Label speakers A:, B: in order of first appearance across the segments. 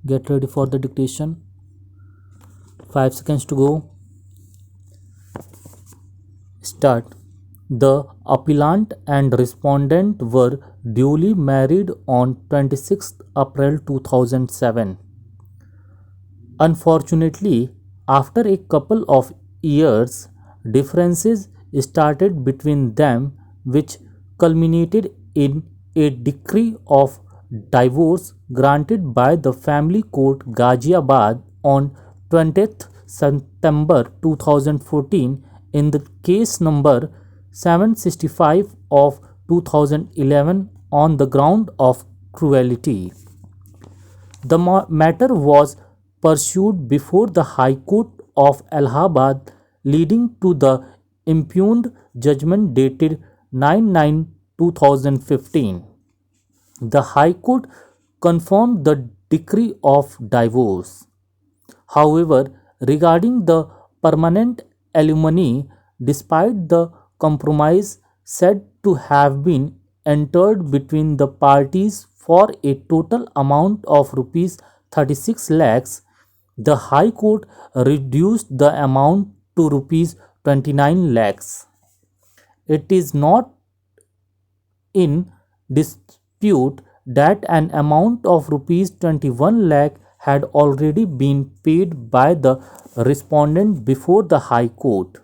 A: Get ready for the dictation. 5 seconds to go. Start. The appellant and respondent were duly married on 26th April 2007. Unfortunately, after a couple of years, differences started between them, which culminated in a decree of divorce granted by the Family Court Ghaziabad on 20th September 2014 in the case number 765 of 2011 on the ground of cruelty. The matter was pursued before the High Court of Allahabad, leading to the impugned judgment dated 9/9/2015. The High Court confirmed the decree of divorce. However, regarding the permanent alimony, despite the compromise said to have been entered between the parties for a total amount of rupees 36 lakhs, the High Court reduced the amount to rupees 29 lakhs. It is not in dispute that an amount of rupees 21 lakh had already been paid by the respondent before the High Court.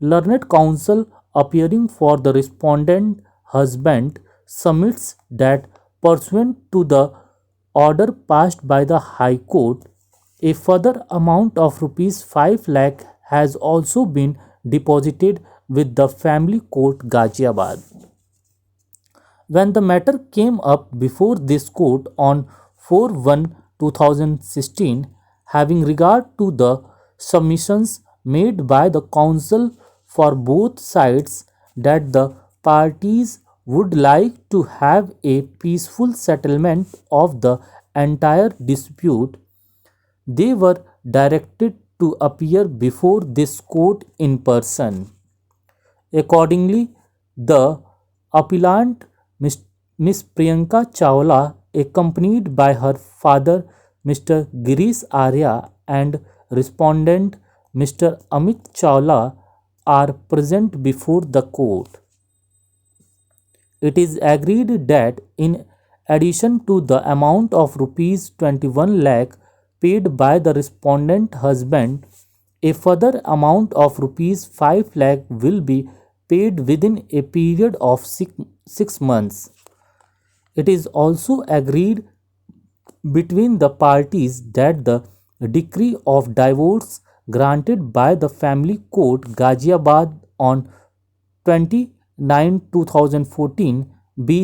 A: Learned counsel appearing for the respondent husband submits that pursuant to the order passed by the High Court, a further amount of rupees 5 lakh has also been deposited with the Family Court Ghaziabad. When the matter came up before this court on 4/1/2016, having regard to the submissions made by the counsel for both sides that the parties would like to have a peaceful settlement of the entire dispute, they were directed to appear before this court in person. Accordingly, the appellant Miss Priyanka Chawla, accompanied by her father Mr. Girish Arya and respondent Mr. Amit Chawla, are present before the court. It is agreed that in addition to the amount of rupees 21 lakh paid by the respondent husband, a further amount of rupees 5 lakh will be paid within a period of 6 months. It is also agreed between the parties that the decree of divorce granted by the Family Court Ghaziabad on 29/2014 be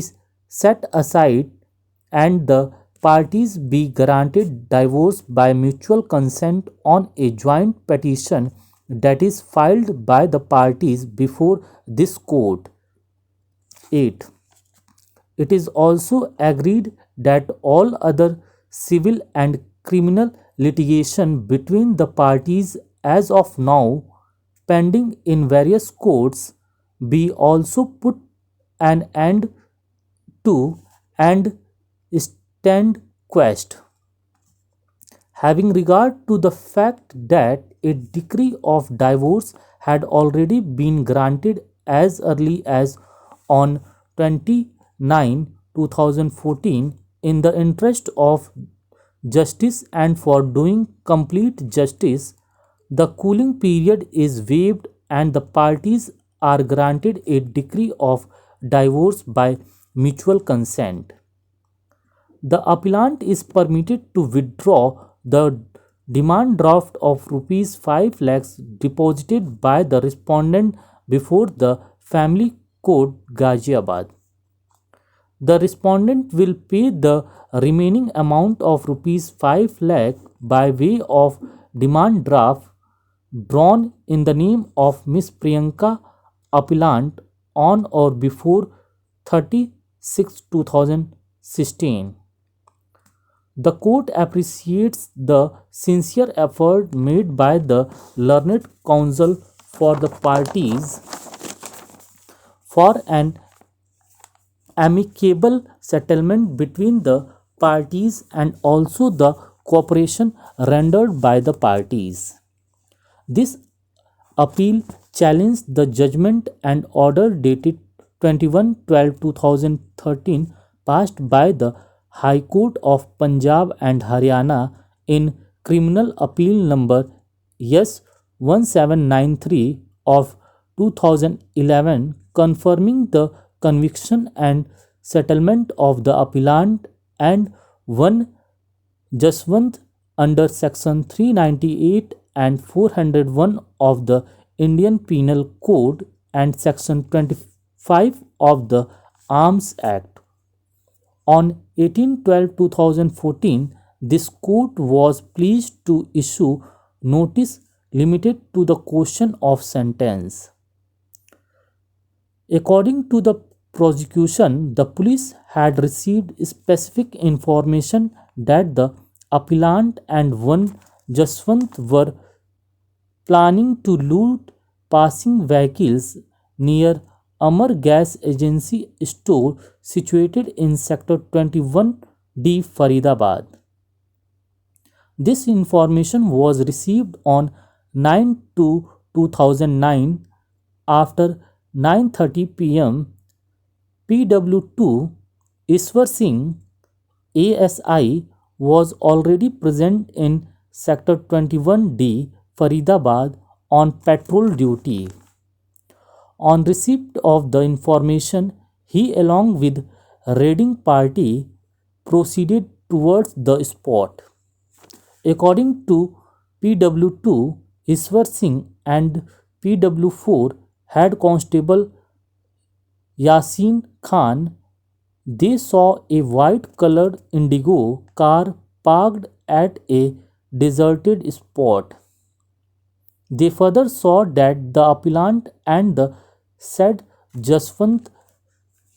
A: set aside and the parties be granted divorce by mutual consent on a joint petition that is filed by the parties before this court. 8. It is also agreed that all other civil and criminal litigation between the parties as of now pending in various courts be also put an end to and stand quashed. Having regard to the fact that a decree of divorce had already been granted as early as on 29/2014 in the interest of justice and for doing complete justice, the cooling period is waived and the parties are granted a decree of divorce by mutual consent. The appellant is permitted to withdraw the demand draft of rupees 5 lakhs deposited by the respondent before the Family Court Ghaziabad. The respondent will pay the remaining amount of rupees 5 lakh by way of demand draft drawn in the name of Miss Priyanka appellant on or before 30/6/2016. The court appreciates the sincere effort made by the learned counsel for the parties for an amicable settlement between the parties and also the cooperation rendered by the parties. This appeal challenged the judgment and order dated 21/12/2013 passed by the High Court of Punjab and Haryana in Criminal Appeal number S 1793 of 2011, confirming the conviction and settlement of the appellant and one Jaswant under section 398 and 401 of the Indian Penal Code and section 25 of the Arms Act. On 18/12/2014, this court was pleased to issue notice limited to the question of sentence. According to the prosecution, the police had received specific information that the appellant and one Jaswant were planning to loot passing vehicles near Amar Gas Agency store situated in Sector 21D, Faridabad. This information was received on 9/2/2009 after 9:30 p.m. PW2 Iswar Singh ASI was already present in Sector 21D, Faridabad on patrol duty. On receipt of the information, he along with raiding party proceeded towards the spot. According to PW2, Iswar Singh and PW4 head constable Yasin Khan, they saw a white colored Indigo car parked at a deserted spot. They further saw that the appellant and the said Jaswant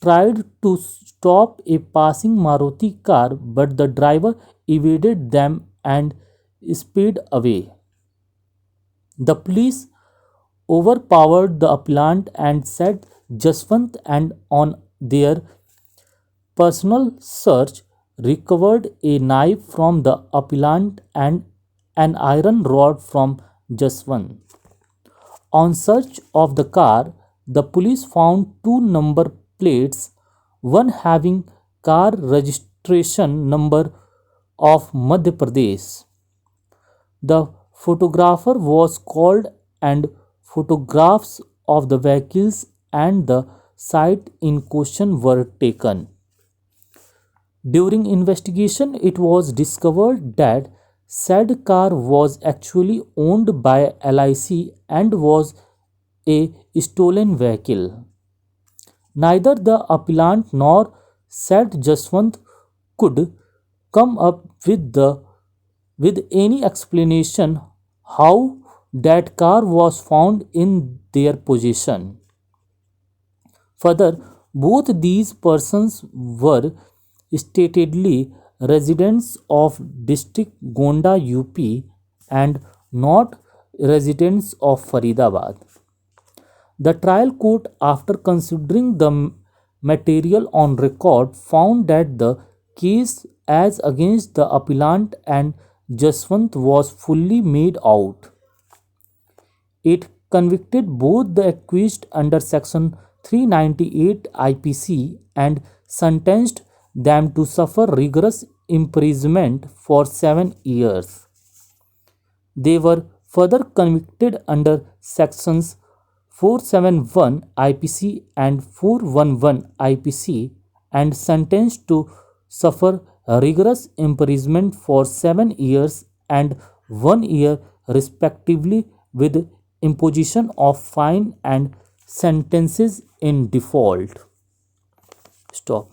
A: tried to stop a passing Maruti car, but the driver evaded them and sped away. The police overpowered the appellant and said Jaswant, and on their personal search recovered a knife from the appellant and an iron rod from Jaswant. On search of the car, the police found two number plates, one having car registration number of Madhya Pradesh. The photographer was called and photographs of the vehicles and the site in question were taken. During investigation, it was discovered that said car was actually owned by LIC and was a stolen vehicle. Neither the appellant nor said Jaswant could come up with any explanation how that car was found in their possession. Further, both these persons were statedly residents of district Gonda UP and not residents of Faridabad. The trial court, after considering the material on record, found that the case as against the appellant and Jaswant was fully made out. It convicted both the accused under section 398 IPC and sentenced them to suffer rigorous imprisonment for 7 years. They were further convicted under sections 471 IPC and 411 IPC and sentenced to suffer rigorous imprisonment for 7 years and 1 year respectively, with imposition of fine and sentences in default. Stop.